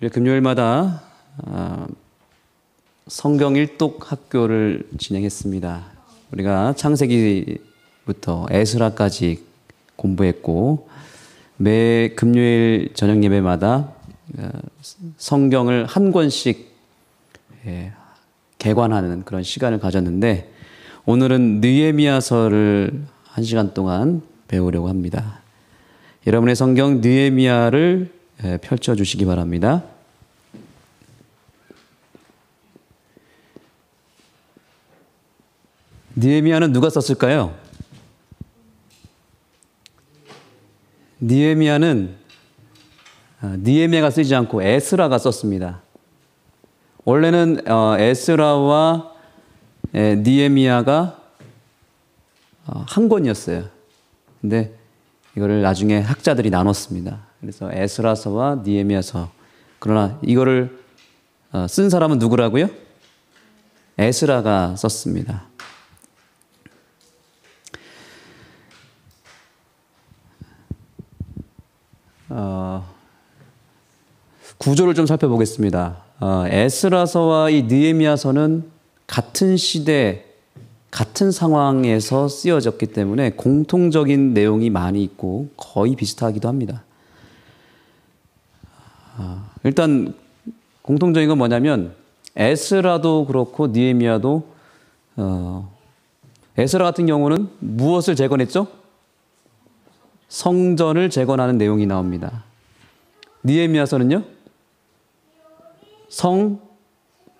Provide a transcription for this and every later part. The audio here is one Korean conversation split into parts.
우리 금요일마다 성경 일독 학교를 진행했습니다. 우리가 창세기부터 에스라까지 공부했고 매 금요일 저녁 예배마다 성경을 한 권씩 개관하는 그런 시간을 가졌는데 오늘은 느헤미야서를 1시간 동안 배우려고 합니다. 여러분의 성경 느헤미야를 펼쳐주시기 바랍니다. 느헤미야는 누가 썼을까요? 느헤미야는 느헤미야가 쓰지 않고 에스라가 썼습니다. 원래는 에스라와 느헤미야가 한 권이었어요. 근데 이거를 나중에 학자들이 나눴습니다. 그래서 에스라서와 느헤미야서. 그러나 이거를 쓴 사람은 누구라고요? 에스라가 썼습니다. 구조를 좀 살펴보겠습니다. 에스라서와 이 느헤미야서는 같은 시대, 같은 상황에서 쓰여졌기 때문에 공통적인 내용이 많이 있고 거의 비슷하기도 합니다. 일단 공통적인 건 뭐냐면 에스라도 그렇고 느헤미야도 에스라 같은 경우는 무엇을 재건했죠? 성전을 재건하는 내용이 나옵니다. 느헤미야서는요?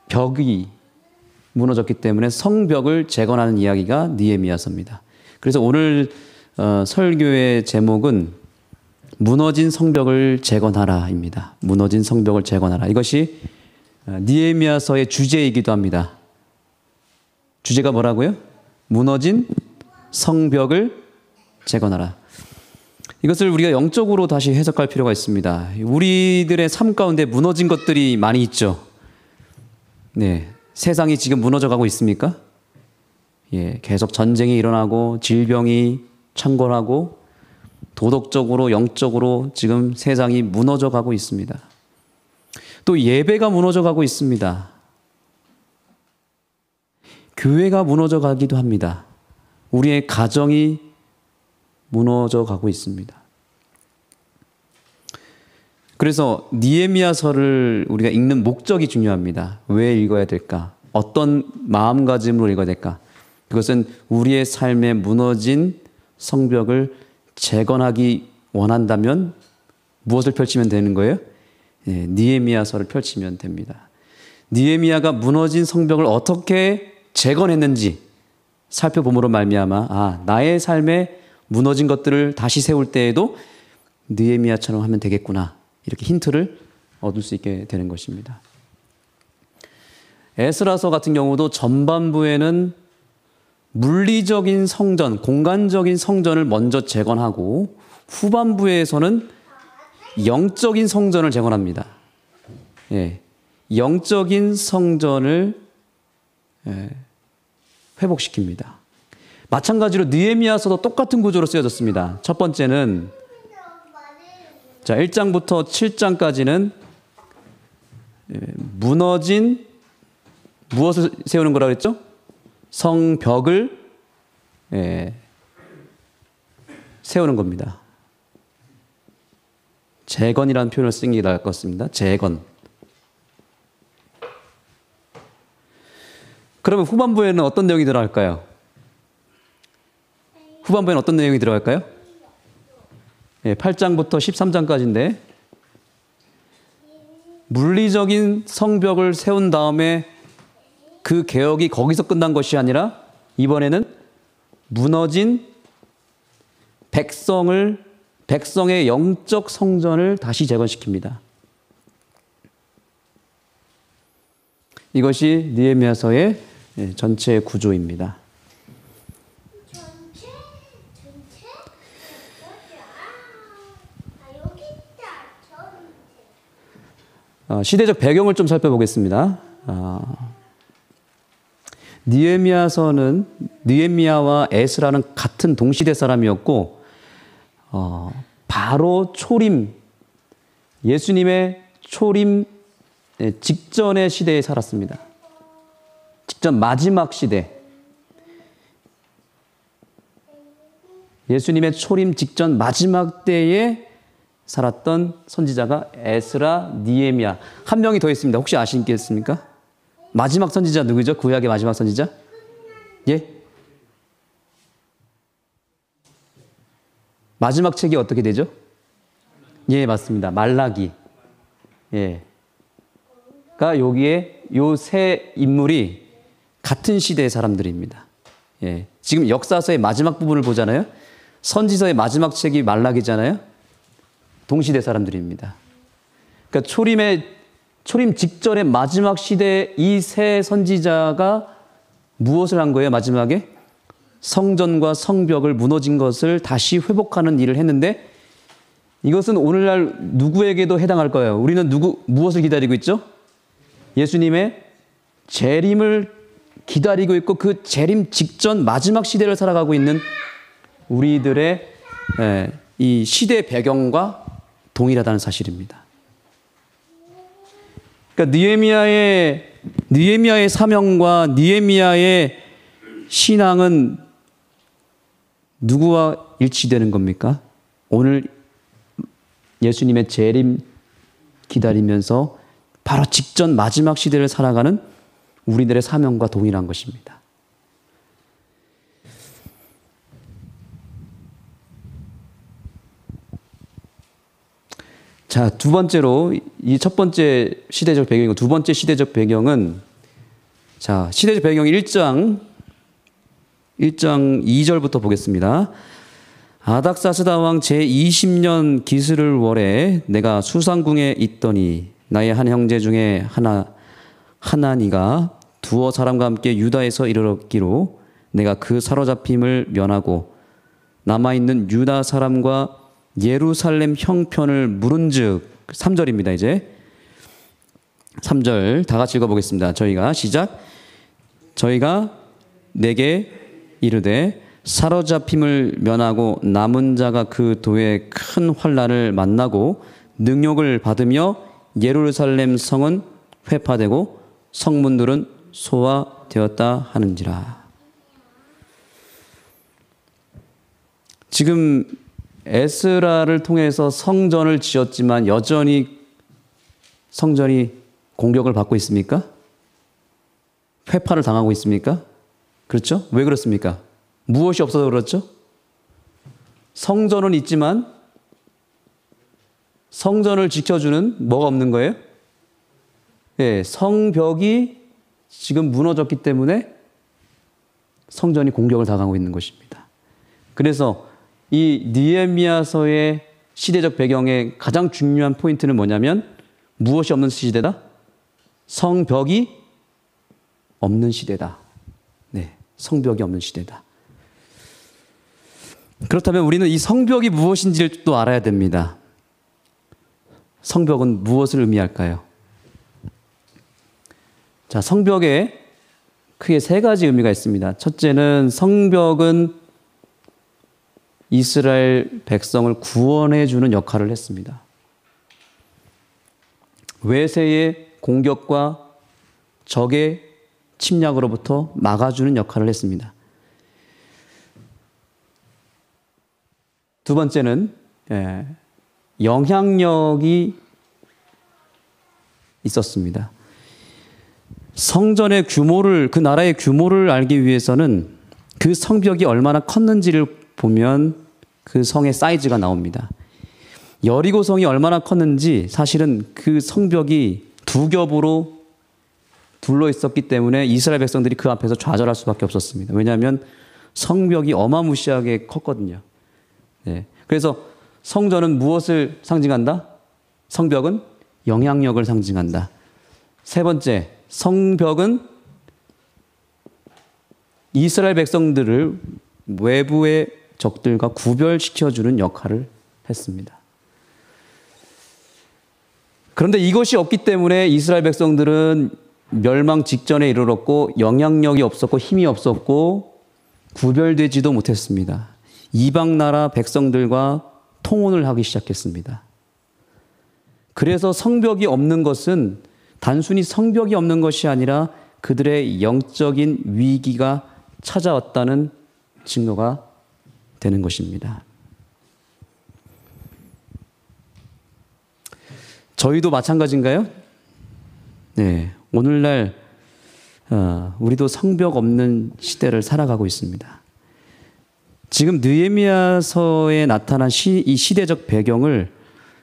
성벽이 무너졌기 때문에 성벽을 재건하는 이야기가 느헤미야서입니다. 그래서 오늘 설교의 제목은 무너진 성벽을 재건하라입니다. 무너진 성벽을 재건하라. 이것이 느헤미야서의 주제이기도 합니다. 주제가 뭐라고요? 무너진 성벽을 재건하라. 이것을 우리가 영적으로 다시 해석할 필요가 있습니다. 우리들의 삶 가운데 무너진 것들이 많이 있죠. 네, 세상이 지금 무너져 가고 있습니까? 예, 계속 전쟁이 일어나고 질병이 창궐하고 도덕적으로 영적으로 지금 세상이 무너져 가고 있습니다. 또 예배가 무너져 가고 있습니다. 교회가 무너져 가기도 합니다. 우리의 가정이 무너져 가고 있습니다. 그래서 느헤미야서를 우리가 읽는 목적이 중요합니다. 왜 읽어야 될까? 어떤 마음가짐으로 읽어야 될까? 그것은 우리의 삶에 무너진 성벽을 재건하기 원한다면 무엇을 펼치면 되는 거예요? 네, 느헤미야서를 펼치면 됩니다. 느헤미야가 무너진 성벽을 어떻게 재건했는지 살펴봄으로 말미암아 나의 삶에 무너진 것들을 다시 세울 때에도 느헤미야처럼 하면 되겠구나. 이렇게 힌트를 얻을 수 있게 되는 것입니다. 에스라서 같은 경우도 전반부에는 물리적인 성전, 공간적인 성전을 먼저 재건하고 후반부에서는 영적인 성전을 재건합니다. 예, 영적인 성전을 회복시킵니다. 마찬가지로 느헤미야서도 똑같은 구조로 쓰여졌습니다. 첫 번째는 1장부터 7장까지는 무너진 무엇을 세우는 거라고 했죠? 성벽을 세우는 겁니다. 재건이라는 표현을 쓰는 게 나을 것 같습니다. 재건. 그러면 후반부에는 어떤 내용이 들어갈까요? 후반부에는 어떤 내용이 들어갈까요? 8장부터 13장까지인데 물리적인 성벽을 세운 다음에 그 개혁이 거기서 끝난 것이 아니라 이번에는 무너진 백성의 영적 성전을 다시 재건시킵니다. 이것이 느헤미야서의 전체 구조입니다. 시대적 배경을 좀 살펴보겠습니다. 느헤미야서는 느헤미야와 에스라는 같은 동시대 사람이었고 바로 초림, 예수님의 초림 직전의 시대에 살았습니다. 직전 마지막 시대. 예수님의 초림 직전 마지막 때에 살았던 선지자가 에스라, 니에미야. 한 명이 더 있습니다. 혹시 아시겠습니까? 마지막 선지자 누구죠? 구약의 마지막 선지자? 예? 마지막 책이 어떻게 되죠? 예, 맞습니다. 말라기. 예. 가 여기에 요 세 인물이 같은 시대의 사람들입니다. 예. 지금 역사서의 마지막 부분을 보잖아요. 선지서의 마지막 책이 말라기잖아요. 동시대 사람들입니다. 그러니까 초림 직전의 마지막 시대에 이 세 선지자가 무엇을 한 거예요? 마지막에 성전과 성벽을 무너진 것을 다시 회복하는 일을 했는데 이것은 오늘날 누구에게도 해당할 거예요. 우리는 무엇을 기다리고 있죠? 예수님의 재림을 기다리고 있고 그 재림 직전 마지막 시대를 살아가고 있는 우리들의 이 시대 배경과 동일하다는 사실입니다. 그러니까 느헤미야의 사명과 느헤미야의 신앙은 누구와 일치되는 겁니까? 오늘 예수님의 재림 기다리면서 바로 직전 마지막 시대를 살아가는 우리들의 사명과 동일한 것입니다. 자, 두 번째로 이 첫 번째 시대적 배경이고 두 번째 시대적 배경은 자, 시대적 배경 1장 2절부터 보겠습니다. 아닥사스다 왕 제20년 기스를 월에 내가 수상궁에 있더니 나의 한 형제 중에 하나니가 두어 사람과 함께 유다에서 이르렀기로 내가 그 사로잡힘을 면하고 남아있는 유다 사람과 예루살렘 형편을 물은즉 3절입니다. 이제 3절 다 같이 읽어보겠습니다. 저희가 시작. 저희가 내게 이르되 사로잡힘을 면하고 남은 자가 그 도에 큰 환난을 만나고 능욕을 받으며 예루살렘 성은 회파되고 성문들은 소화되었다 하는지라. 지금 에스라를 통해서 성전을 지었지만 여전히 성전이 공격을 받고 있습니까? 회파를 당하고 있습니까? 그렇죠? 왜 그렇습니까? 무엇이 없어서 그렇죠? 성전은 있지만 성전을 지켜주는 뭐가 없는 거예요? 예, 성벽이 지금 무너졌기 때문에 성전이 공격을 당하고 있는 것입니다. 그래서 이 느헤미야서의 시대적 배경의 가장 중요한 포인트는 뭐냐면 무엇이 없는 시대다? 성벽이 없는 시대다. 네, 성벽이 없는 시대다. 그렇다면 우리는 이 성벽이 무엇인지를 또 알아야 됩니다. 성벽은 무엇을 의미할까요? 자, 성벽에 크게 세 가지 의미가 있습니다. 첫째는 성벽은 이스라엘 백성을 구원해 주는 역할을 했습니다. 외세의 공격과 적의 침략으로부터 막아주는 역할을 했습니다. 두 번째는 영향력이 있었습니다. 성전의 규모를, 그 나라의 규모를 알기 위해서는 그 성벽이 얼마나 컸는지를 보면 그 성의 사이즈가 나옵니다. 여리고 성이 얼마나 컸는지 사실은 그 성벽이 두 겹으로 둘러 있었기 때문에 이스라엘 백성들이 그 앞에서 좌절할 수밖에 없었습니다. 왜냐하면 성벽이 어마무시하게 컸거든요. 네. 그래서 성전은 무엇을 상징한다? 성벽은 영향력을 상징한다. 세 번째, 성벽은 이스라엘 백성들을 외부의 적들과 구별시켜주는 역할을 했습니다. 그런데 이것이 없기 때문에 이스라엘 백성들은 멸망 직전에 이르렀고 영향력이 없었고 힘이 없었고 구별되지도 못했습니다. 이방 나라 백성들과 통혼을 하기 시작했습니다. 그래서 성벽이 없는 것은 단순히 성벽이 없는 것이 아니라 그들의 영적인 위기가 찾아왔다는 증거가 되는 것입니다. 저희도 마찬가지인가요? 네, 오늘날 우리도 성벽 없는 시대를 살아가고 있습니다. 지금 느헤미야서에 나타난 이 시대적 배경을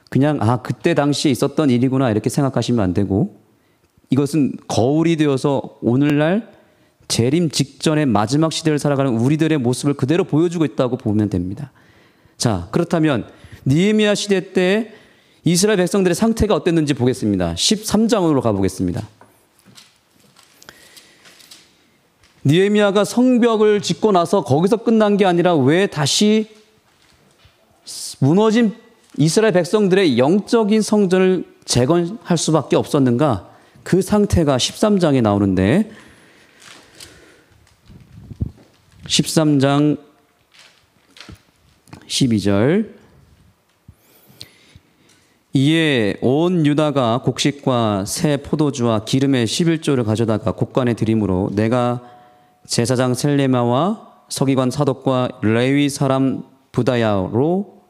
그냥 그때 당시에 있었던 일이구나 이렇게 생각하시면 안 되고, 이것은 거울이 되어서 오늘날 재림 직전의 마지막 시대를 살아가는 우리들의 모습을 그대로 보여주고 있다고 보면 됩니다. 자, 그렇다면 느헤미야 시대 때 이스라엘 백성들의 상태가 어땠는지 보겠습니다. 13장으로 가보겠습니다. 느헤미야가 성벽을 짓고 나서 거기서 끝난 게 아니라 왜 다시 무너진 이스라엘 백성들의 영적인 성전을 재건할 수밖에 없었는가? 그 상태가 13장에 나오는데, 13장 12절, 이에 온 유다가 곡식과 새 포도주와 기름의 11조를 가져다가 곡간에 드림으로 내가 제사장 셀레마와 서기관 사독과 레위 사람 부다야로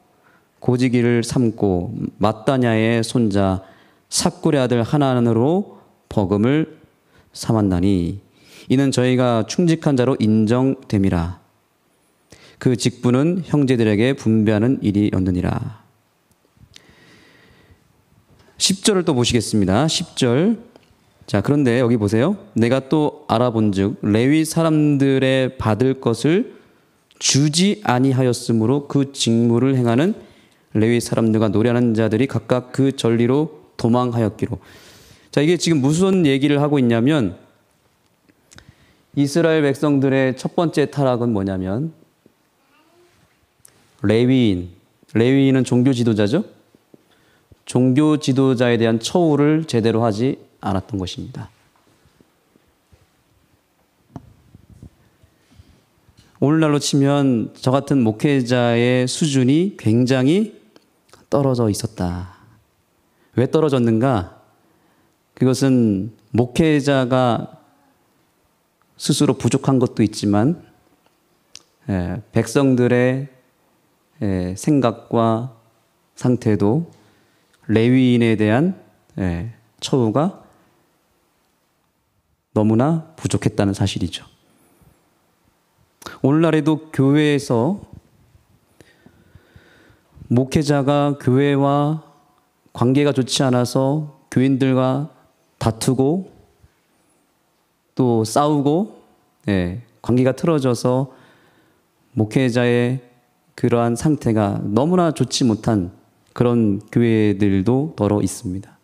고지기를 삼고 mat단야의 손자 삭굴의 아들 하나난으로 버금을 삼았나니 이는 저희가 충직한 자로 인정됨이라. 그 직분은 형제들에게 분배하는 일이었느니라. 10절을 또 보시겠습니다. 10절. 자, 그런데 여기 보세요. 내가 또 알아본즉 레위 사람들의 받을 것을 주지 아니하였으므로 그 직무를 행하는 레위 사람들과 노래하는 자들이 각각 그 전리로 도망하였기로. 자, 이게 지금 무슨 얘기를 하고 있냐면, 이스라엘 백성들의 첫 번째 타락은 뭐냐면 레위인은 종교 지도자죠. 종교 지도자에 대한 처우를 제대로 하지 않았던 것입니다. 오늘날로 치면 저 같은 목회자의 수준이 굉장히 떨어져 있었다. 왜 떨어졌는가? 그것은 목회자가 스스로 부족한 것도 있지만 백성들의 생각과 상태도 레위인에 대한 처우가 너무나 부족했다는 사실이죠. 오늘날에도 교회에서 목회자가 교회와 관계가 좋지 않아서 교인들과 다투고 또 싸우고 관계가 틀어져서 목회자의 그러한 상태가 너무나 좋지 못한 그런 교회들도 더러 있습니다.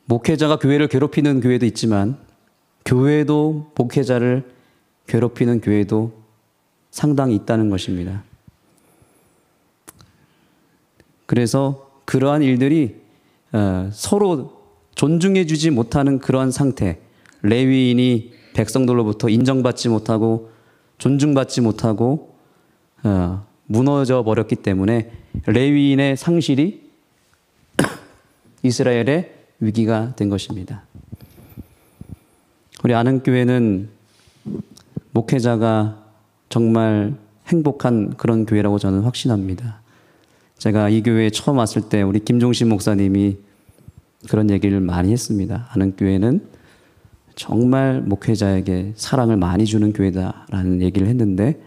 목회자가 교회를 괴롭히는 교회도 있지만 교회도 목회자를 괴롭히는 교회도 상당히 있다는 것입니다. 그래서 그러한 일들이 서로 존중해주지 못하는 그러한 상태, 레위인이 백성들로부터 인정받지 못하고 존중받지 못하고 무너져 버렸기 때문에 레위인의 상실이 이스라엘의 위기가 된 것입니다. 우리 아는교회는 목회자가 정말 행복한 그런 교회라고 저는 확신합니다. 제가 이 교회에 처음 왔을 때 우리 김종신 목사님이 그런 얘기를 많이 했습니다. 아는교회는 정말 목회자에게 사랑을 많이 주는 교회다라는 얘기를 했는데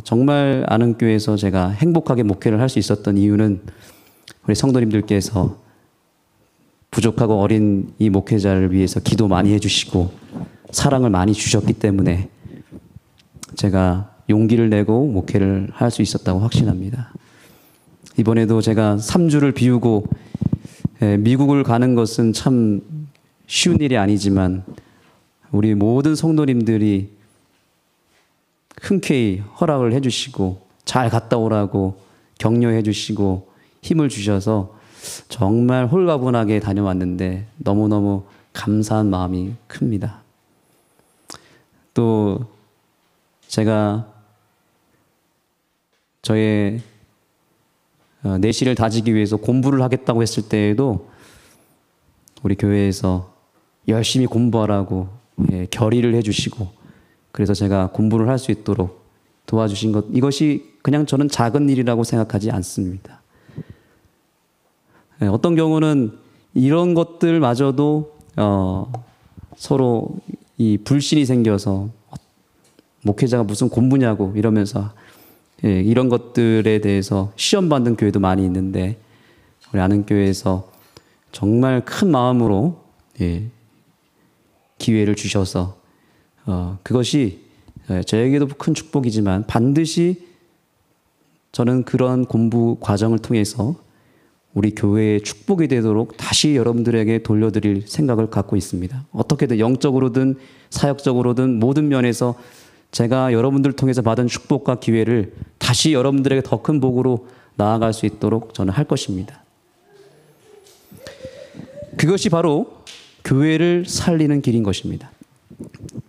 정말 아는교회에서 제가 행복하게 목회를 할 수 있었던 이유는 우리 성도님들께서 부족하고 어린 이 목회자를 위해서 기도 많이 해주시고 사랑을 많이 주셨기 때문에 제가 용기를 내고 목회를 할 수 있었다고 확신합니다. 이번에도 제가 3주를 비우고 미국을 가는 것은 참 쉬운 일이 아니지만 우리 모든 성도님들이 흔쾌히 허락을 해주시고 잘 갔다 오라고 격려해 주시고 힘을 주셔서 정말 홀가분하게 다녀왔는데 너무너무 감사한 마음이 큽니다. 또 제가 저의 내실을 다지기 위해서 공부를 하겠다고 했을 때에도 우리 교회에서 열심히 공부하라고 결의를 해주시고, 그래서 제가 공부를 할 수 있도록 도와주신 것, 이것이 그냥 저는 작은 일이라고 생각하지 않습니다. 어떤 경우는 이런 것들마저도 서로 이 불신이 생겨서 목회자가 무슨 공부냐고 이러면서 이런 것들에 대해서 시험 받는 교회도 많이 있는데, 우리 아는 교회에서 정말 큰 마음으로 기회를 주셔서 그것이 저에게도 큰 축복이지만 반드시 저는 그런 공부 과정을 통해서 우리 교회의 축복이 되도록 다시 여러분들에게 돌려드릴 생각을 갖고 있습니다. 어떻게든 영적으로든 사역적으로든 모든 면에서 제가 여러분들 통해서 받은 축복과 기회를 다시 여러분들에게 더 큰 복으로 나아갈 수 있도록 저는 할 것입니다. 그것이 바로 교회를 살리는 길인 것입니다.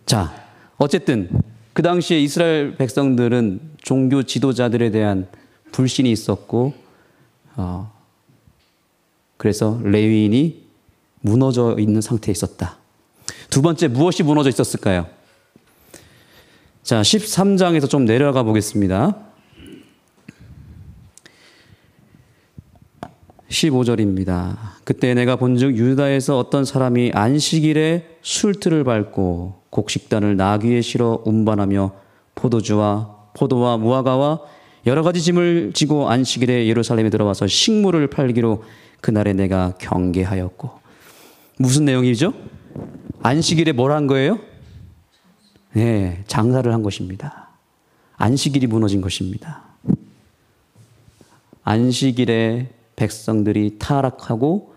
자, 어쨌든 그 당시에 이스라엘 백성들은 종교 지도자들에 대한 불신이 있었고, 그래서 레위인이 무너져 있는 상태에 있었다. 두 번째, 무엇이 무너져 있었을까요? 자, 13장에서 좀 내려가 보겠습니다. 15절입니다. 그때 내가 본즉 유다에서 어떤 사람이 안식일에 술틀을 밟고 곡식단을 나귀에 실어 운반하며 포도와 무화과와 여러 가지 짐을 지고 안식일에 예루살렘에 들어와서 식물을 팔기로 그날에 내가 경계하였고. 무슨 내용이죠? 안식일에 뭘 한 거예요? 네, 장사를 한 것입니다. 안식일이 무너진 것입니다. 안식일에 백성들이 타락하고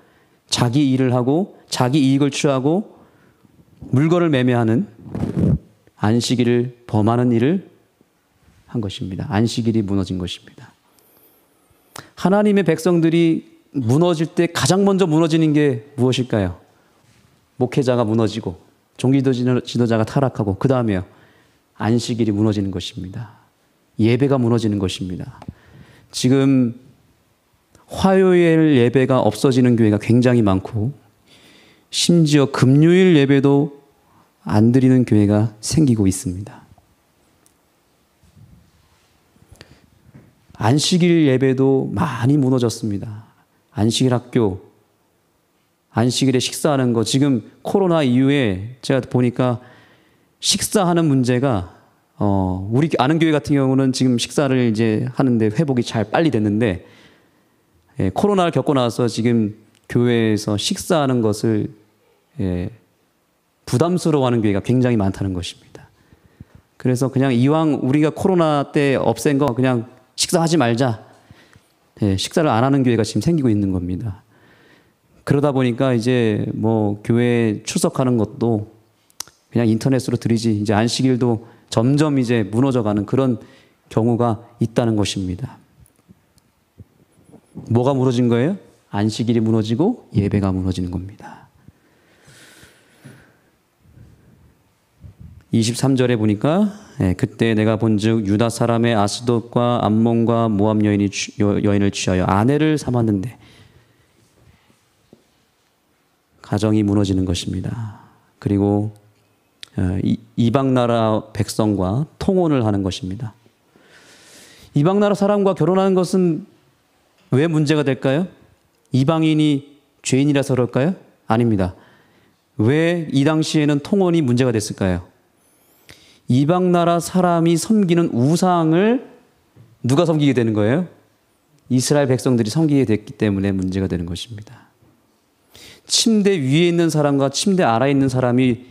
자기 일을 하고 자기 이익을 취하고 물건을 매매하는 안식일을 범하는 일을 한 것입니다. 안식일이 무너진 것입니다. 하나님의 백성들이 무너질 때 가장 먼저 무너지는 게 무엇일까요? 목회자가 무너지고 종교 지도자가 타락하고 그 다음에요, 안식일이 무너지는 것입니다. 예배가 무너지는 것입니다. 지금 화요일 예배가 없어지는 교회가 굉장히 많고, 심지어 금요일 예배도 안 드리는 교회가 생기고 있습니다. 안식일 예배도 많이 무너졌습니다. 안식일 학교, 안식일에 식사하는 거, 지금 코로나 이후에 제가 보니까 식사하는 문제가 우리 아는 교회 같은 경우는 지금 식사를 이제 하는데 회복이 잘 빨리 됐는데, 코로나를 겪고 나서 지금 교회에서 식사하는 것을 부담스러워하는 교회가 굉장히 많다는 것입니다. 그래서 그냥 이왕 우리가 코로나 때 없앤 거 그냥 식사하지 말자. 식사를 안 하는 교회가 지금 생기고 있는 겁니다. 그러다 보니까 이제 뭐 교회 출석하는 것도 그냥 인터넷으로 드리지, 이제 안식일도 점점 이제 무너져가는 그런 경우가 있다는 것입니다. 뭐가 무너진 거예요? 안식일이 무너지고 예배가 무너지는 겁니다. 23절에 보니까 그때 내가 본즉 유다 사람의 아스돗과 암몬과 모압 여인을 취하여 아내를 삼았는데 가정이 무너지는 것입니다. 그리고 이방 나라 백성과 통혼을 하는 것입니다. 이방 나라 사람과 결혼하는 것은 왜 문제가 될까요? 이방인이 죄인이라서 그럴까요? 아닙니다. 왜 이 당시에는 통혼이 문제가 됐을까요? 이방 나라 사람이 섬기는 우상을 누가 섬기게 되는 거예요? 이스라엘 백성들이 섬기게 됐기 때문에 문제가 되는 것입니다. 침대 위에 있는 사람과 침대 아래에 있는 사람이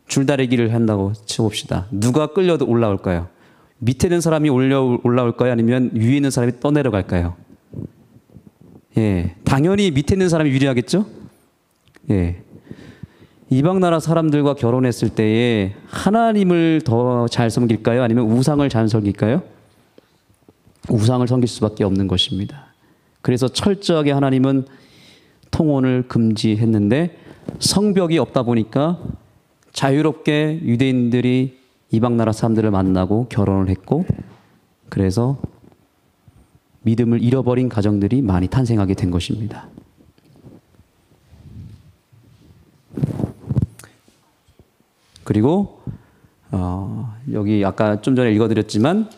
줄다리기를 한다고 쳐봅시다. 누가 끌려 올라올까요? 밑에 있는 사람이 올라올까요? 아니면 위에 있는 사람이 떠내려갈까요? 당연히 밑에 있는 사람이 유리하겠죠? 이방 나라 사람들과 결혼했을 때에 하나님을 더 잘 섬길까요? 아니면 우상을 잘 섬길까요? 우상을 섬길 수밖에 없는 것입니다. 그래서 철저하게 하나님은 통혼을 금지했는데, 성벽이 없다 보니까 자유롭게 유대인들이 이방 나라 사람들을 만나고 결혼을 했고, 그래서 믿음을 잃어버린 가정들이 많이 탄생하게 된 것입니다. 그리고 여기 아까 좀 전에 읽어드렸지만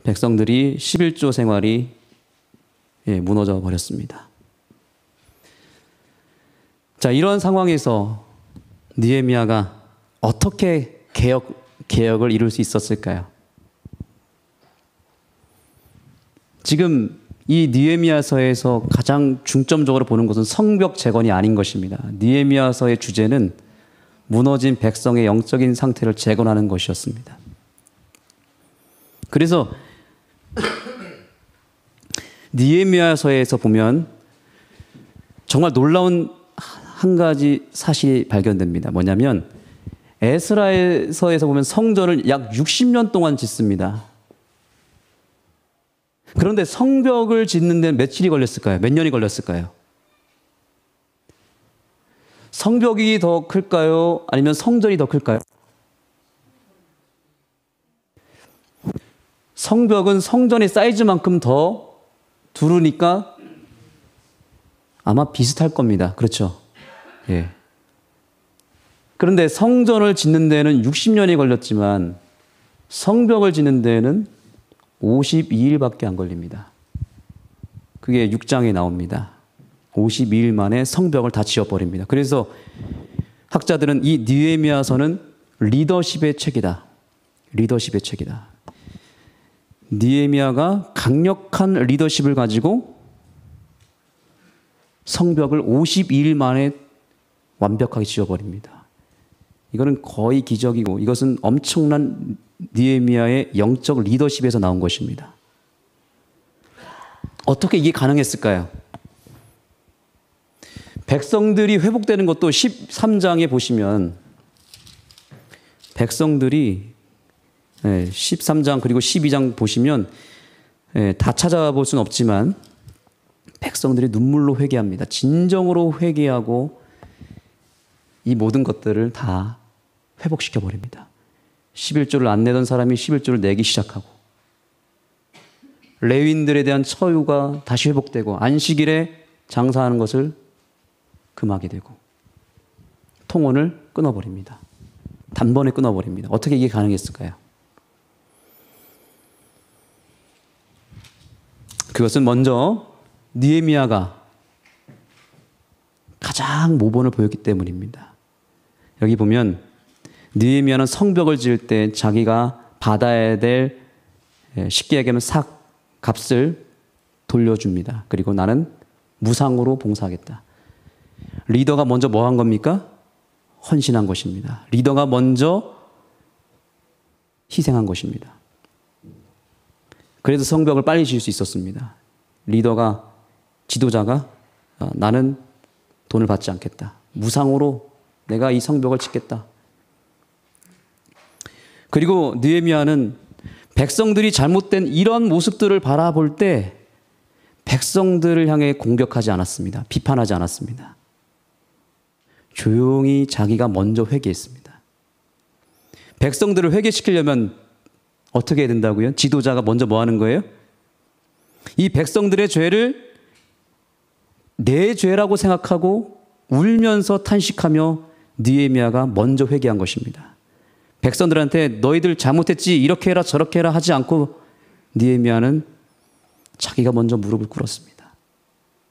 백성들이 11조 생활이 무너져 버렸습니다. 자, 이런 상황에서 느헤미야가 어떻게 개혁을 이룰 수 있었을까요? 지금 이 느헤미야서에서 가장 중점적으로 보는 것은 성벽 재건이 아닌 것입니다. 느헤미야서의 주제는 무너진 백성의 영적인 상태를 재건하는 것이었습니다. 그래서 느헤미야서에서 보면 정말 놀라운 한 가지 사실이 발견됩니다. 뭐냐면 에스라서에서 보면 성전을 약 60년 동안 짓습니다. 그런데 성벽을 짓는 데는 며칠이 걸렸을까요? 몇 년이 걸렸을까요? 성벽이 더 클까요? 아니면 성전이 더 클까요? 성벽은 성전의 사이즈만큼 더 두르니까 아마 비슷할 겁니다. 그렇죠? 예. 그런데 성전을 짓는 데는 60년이 걸렸지만 성벽을 짓는 데는 52일밖에 안 걸립니다. 그게 6장에 나옵니다. 52일 만에 성벽을 다 지어버립니다. 그래서 학자들은 이 느헤미야서는 리더십의 책이다. 리더십의 책이다. 느헤미야가 강력한 리더십을 가지고 성벽을 52일 만에 완벽하게 지어버립니다. 이거는 거의 기적이고 이것은 엄청난 느헤미야의 영적 리더십에서 나온 것입니다. 어떻게 이게 가능했을까요? 백성들이 회복되는 것도 13장에 보시면 백성들이 13장 그리고 12장 보시면 다 찾아볼 수는 없지만 백성들이 눈물로 회개합니다. 진정으로 회개하고 이 모든 것들을 다 회복시켜버립니다. 11조를 안 내던 사람이 11조를 내기 시작하고 레위인들에 대한 처유가 다시 회복되고 안식일에 장사하는 것을 금하게 되고 통혼을 끊어버립니다. 단번에 끊어버립니다. 어떻게 이게 가능했을까요? 그것은 먼저 느헤미야가 가장 모범을 보였기 때문입니다. 여기 보면 느헤미야는 성벽을 지을 때 자기가 받아야 될 쉽게 얘기하면 값을 돌려줍니다. 그리고 나는 무상으로 봉사하겠다. 리더가 먼저 뭐 한 겁니까? 헌신한 것입니다. 리더가 먼저 희생한 것입니다. 그래서 성벽을 빨리 지을 수 있었습니다. 리더가, 지도자가 나는 돈을 받지 않겠다. 무상으로 내가 이 성벽을 짓겠다. 그리고 느헤미야는 백성들이 잘못된 이런 모습들을 바라볼 때 백성들을 향해 공격하지 않았습니다. 비판하지 않았습니다. 조용히 자기가 먼저 회개했습니다. 백성들을 회개시키려면 어떻게 해야 된다고요? 지도자가 먼저 뭐 하는 거예요? 이 백성들의 죄를 내 죄라고 생각하고 울면서 탄식하며 느헤미야가 먼저 회개한 것입니다. 백성들한테 너희들 잘못했지 이렇게 해라 저렇게 해라 하지 않고 느헤미야는 자기가 먼저 무릎을 꿇었습니다.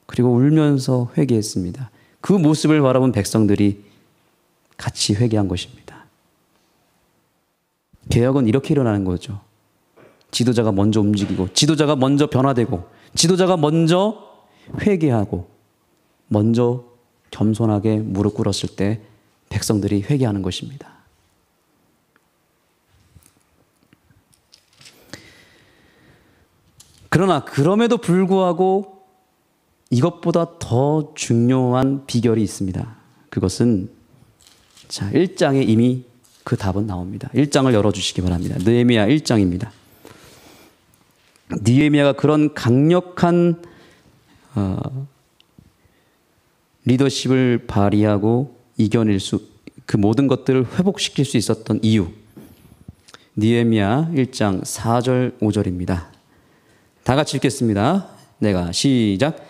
그리고 울면서 회개했습니다. 그 모습을 바라본 백성들이 같이 회개한 것입니다. 개혁은 이렇게 일어나는 거죠. 지도자가 먼저 움직이고 지도자가 먼저 변화되고 지도자가 먼저 회개하고 먼저 겸손하게 무릎 꿇었을 때 백성들이 회개하는 것입니다. 그러나 그럼에도 불구하고 이것보다 더 중요한 비결이 있습니다. 그것은 1장에 이미 그 답은 나옵니다. 1장을 열어주시기 바랍니다. 느헤미야 1장입니다. 느헤미야가 그런 강력한 리더십을 발휘하고 이겨낼 그 모든 것들을 회복시킬 수 있었던 이유. 느헤미야 1장 4절 5절입니다. 다 같이 읽겠습니다. 시작.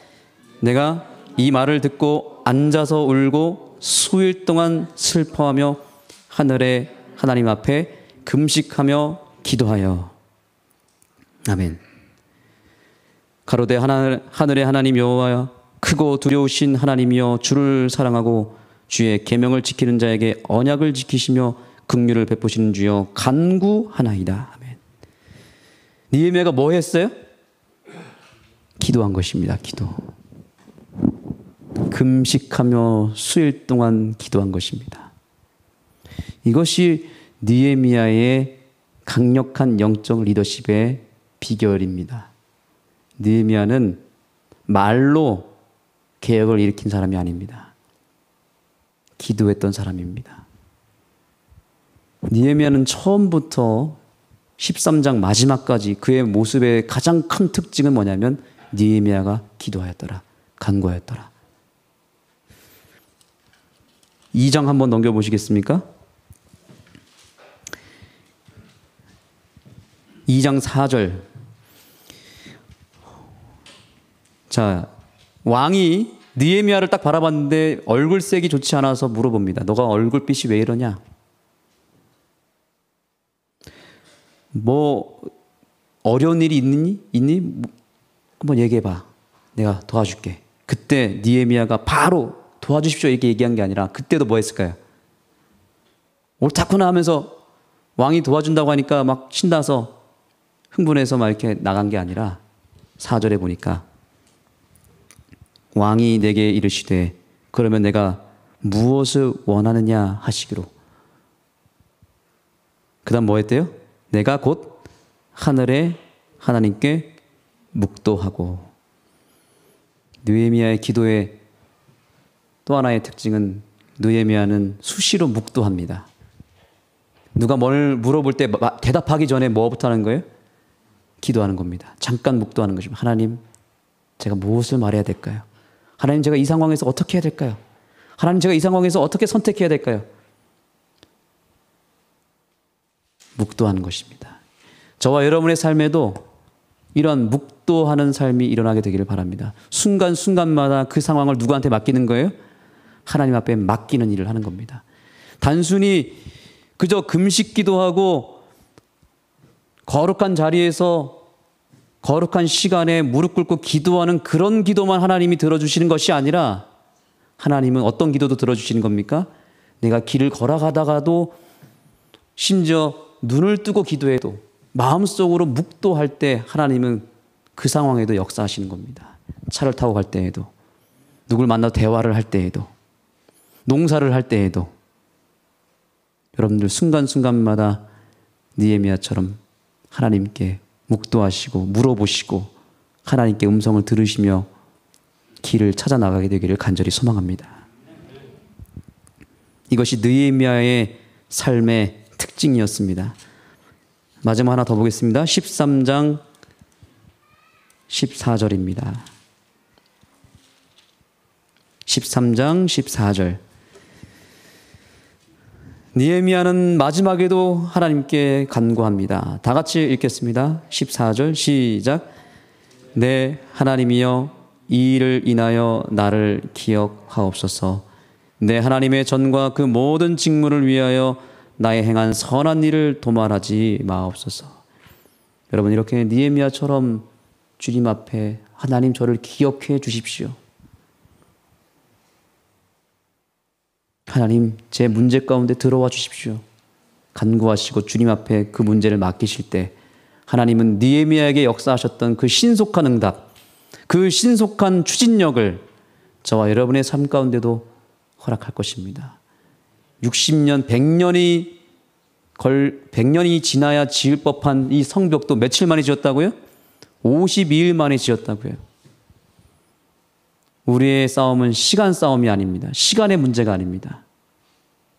내가 이 말을 듣고 앉아서 울고 수일 동안 슬퍼하며 하늘의 하나님 앞에 금식하며 기도하여. 아멘. 가로되 하늘의 하나님 여호와여, 크고 두려우신 하나님이여, 주를 사랑하고 주의 계명을 지키는 자에게 언약을 지키시며 긍휼을 베푸시는 주여, 간구하나이다. 아멘. 느헤미야가 뭐 했어요? 기도한 것입니다. 기도. 금식하며 수일 동안 기도한 것입니다. 이것이 느헤미야의 강력한 영적 리더십의 비결입니다. 느헤미야는 말로 개혁을 일으킨 사람이 아닙니다. 기도했던 사람입니다. 느헤미야는 처음부터 13장 마지막까지 그의 모습의 가장 큰 특징은 뭐냐면 느헤미야가 기도하였더라. 간구하였더라. 2장 한번 넘겨보시겠습니까? 2장 4절. 자, 왕이 느헤미야를 딱 바라봤는데 얼굴색이 좋지 않아서 물어봅니다. 너가 얼굴빛이 왜 이러냐? 뭐 어려운 일이 있니? 한번 얘기해봐. 내가 도와줄게. 그때 느헤미야가 바로 도와주십시오 이렇게 얘기한 게 아니라 그때도 뭐 했을까요? 옳다구나 하면서 왕이 도와준다고 하니까 막 신나서 흥분해서 막 이렇게 나간 게 아니라 4절에 보니까 왕이 내게 이르시되 그러면 내가 무엇을 원하느냐 하시기로. 그 다음 뭐 했대요? 내가 곧 하늘의 하나님께 묵도하고. 느헤미야의 기도의 또 하나의 특징은 느헤미야는 수시로 묵도합니다. 누가 뭘 물어볼 때 대답하기 전에 뭐부터 하는 거예요? 기도하는 겁니다. 잠깐 묵도하는 것입니다. 하나님, 제가 무엇을 말해야 될까요? 하나님, 제가 이 상황에서 어떻게 해야 될까요? 하나님, 제가 이 상황에서 어떻게 선택해야 될까요? 묵도하는 것입니다. 저와 여러분의 삶에도 이런 묵도하는 삶이 일어나게 되기를 바랍니다. 순간순간마다 그 상황을 누구한테 맡기는 거예요? 하나님 앞에 맡기는 일을 하는 겁니다. 단순히 그저 금식 기도하고 거룩한 자리에서 거룩한 시간에 무릎 꿇고 기도하는 그런 기도만 하나님이 들어주시는 것이 아니라 하나님은 어떤 기도도 들어주시는 겁니까? 내가 길을 걸어가다가도 심지어 눈을 뜨고 기도해도 마음속으로 묵도할 때 하나님은 그 상황에도 역사하시는 겁니다. 차를 타고 갈 때에도, 누굴 만나서 대화를 할 때에도, 농사를 할 때에도 여러분들 순간순간마다 느헤미야처럼 하나님께 묵도하시고 물어보시고 하나님께 음성을 들으시며 길을 찾아 나가게 되기를 간절히 소망합니다. 이것이 느헤미야의 삶의 특징이었습니다. 마지막 하나 더 보겠습니다. 13장 14절입니다. 13장 14절. 느헤미야는 마지막에도 하나님께 간구합니다. 다 같이 읽겠습니다. 14절 시작. 내 하나님이여, 이 일을 인하여 나를 기억하옵소서. 내 하나님의 전과 그 모든 직무를 위하여 나의 행한 선한 일을 도말하지 마옵소서. 여러분, 이렇게 느헤미야처럼 주님 앞에 하나님, 저를 기억해 주십시오. 하나님, 제 문제 가운데 들어와 주십시오. 간구하시고 주님 앞에 그 문제를 맡기실 때 하나님은 느헤미야에게 역사하셨던 그 신속한 응답, 그 신속한 추진력을 저와 여러분의 삶 가운데도 허락할 것입니다. 60년, 100년이 지나야 지을 법한 이 성벽도 며칠 만에 지었다고요? 52일 만에 지었다고요. 우리의 싸움은 시간 싸움이 아닙니다. 시간의 문제가 아닙니다.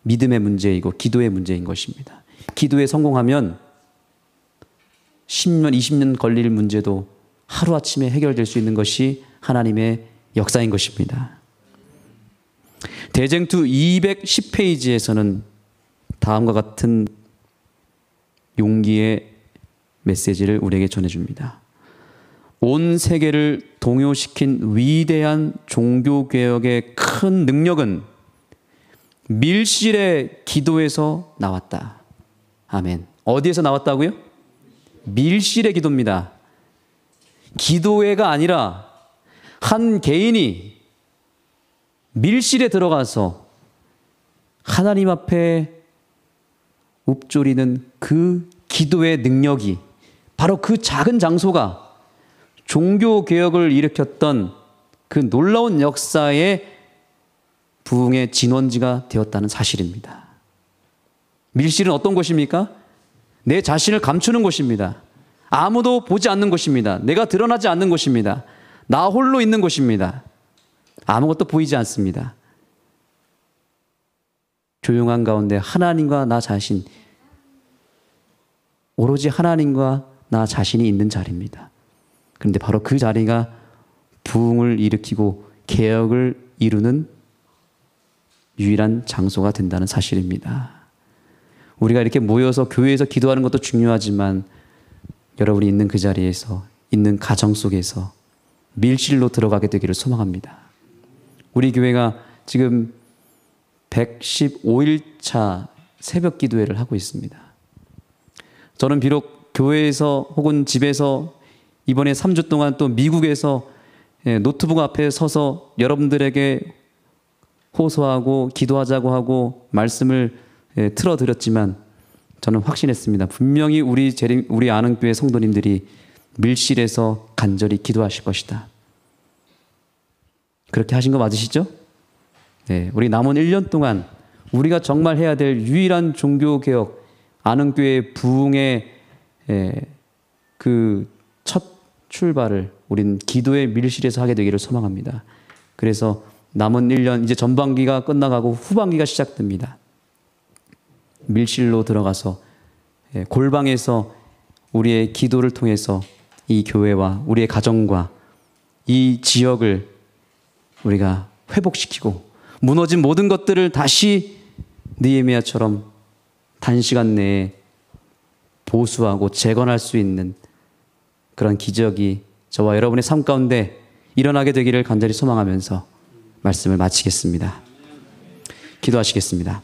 믿음의 문제이고 기도의 문제인 것입니다. 기도에 성공하면 10년, 20년 걸릴 문제도 하루아침에 해결될 수 있는 것이 하나님의 역사인 것입니다. 대쟁투 210페이지에서는 다음과 같은 용기의 메시지를 우리에게 전해줍니다. 온 세계를 동요시킨 위대한 종교개혁의 큰 능력은 밀실의 기도에서 나왔다. 아멘. 어디에서 나왔다고요? 밀실의 기도입니다. 기도회가 아니라 한 개인이 밀실에 들어가서 하나님 앞에 읊조리는 그 기도의 능력이 바로 그 작은 장소가 종교개혁을 일으켰던 그 놀라운 역사의 부흥의 진원지가 되었다는 사실입니다. 밀실은 어떤 곳입니까? 내 자신을 감추는 곳입니다. 아무도 보지 않는 곳입니다. 내가 드러나지 않는 곳입니다. 나 홀로 있는 곳입니다. 아무것도 보이지 않습니다. 조용한 가운데 하나님과 나 자신, 오로지 하나님과 나 자신이 있는 자리입니다. 그런데 바로 그 자리가 부흥을 일으키고 개혁을 이루는 유일한 장소가 된다는 사실입니다. 우리가 이렇게 모여서 교회에서 기도하는 것도 중요하지만 여러분이 있는 그 자리에서, 있는 가정 속에서 밀실로 들어가게 되기를 소망합니다. 우리 교회가 지금 115일차 새벽 기도회를 하고 있습니다. 저는 비록 교회에서 혹은 집에서 이번에 3주 동안 또 미국에서 노트북 앞에 서서 여러분들에게 호소하고 기도하자고 하고 말씀을 틀어드렸지만 저는 확신했습니다. 분명히 우리 안흥교회 성도님들이 밀실에서 간절히 기도하실 것이다. 그렇게 하신 거 맞으시죠? 네, 우리 남은 1년 동안 우리가 정말 해야 될 유일한 종교개혁, 안흥교회 부흥의 그 첫 출발을 우리는 기도의 밀실에서 하게 되기를 소망합니다. 그래서 남은 1년, 이제 전반기가 끝나가고 후반기가 시작됩니다. 밀실로 들어가서 골방에서 우리의 기도를 통해서 이 교회와 우리의 가정과 이 지역을 우리가 회복시키고 무너진 모든 것들을 다시 느헤미야처럼 단시간 내에 보수하고 재건할 수 있는 그런 기적이 저와 여러분의 삶 가운데 일어나게 되기를 간절히 소망하면서 말씀을 마치겠습니다. 기도하시겠습니다.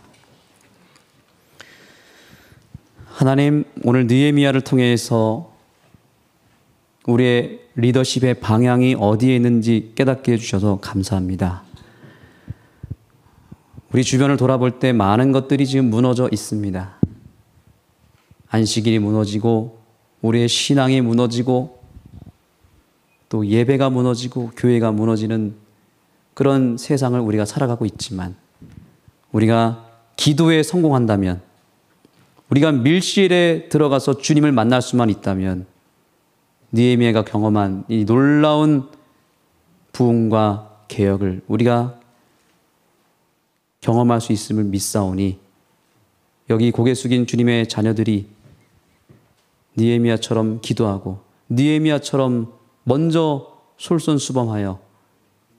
하나님, 오늘 느헤미야를 통해서 우리의 리더십의 방향이 어디에 있는지 깨닫게 해주셔서 감사합니다. 우리 주변을 돌아볼 때 많은 것들이 지금 무너져 있습니다. 안식일이 무너지고 우리의 신앙이 무너지고 또 예배가 무너지고 교회가 무너지는 그런 세상을 우리가 살아가고 있지만 우리가 기도에 성공한다면, 우리가 밀실에 들어가서 주님을 만날 수만 있다면 느헤미야가 경험한 이 놀라운 부흥과 개혁을 우리가 경험할 수 있음을 믿사오니 여기 고개 숙인 주님의 자녀들이 느헤미야처럼 기도하고 느헤미야처럼 먼저 솔선수범하여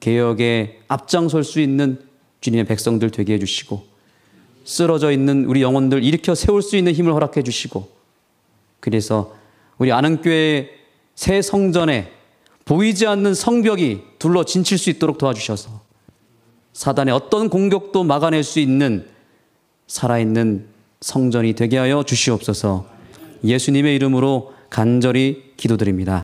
개혁에 앞장설 수 있는 주님의 백성들 되게 해주시고 쓰러져 있는 우리 영혼들 일으켜 세울 수 있는 힘을 허락해 주시고, 그래서 우리 안흥교회 새 성전에 보이지 않는 성벽이 둘러 진칠 수 있도록 도와주셔서 사단의 어떤 공격도 막아낼 수 있는 살아있는 성전이 되게 하여 주시옵소서. 예수님의 이름으로 간절히 기도드립니다.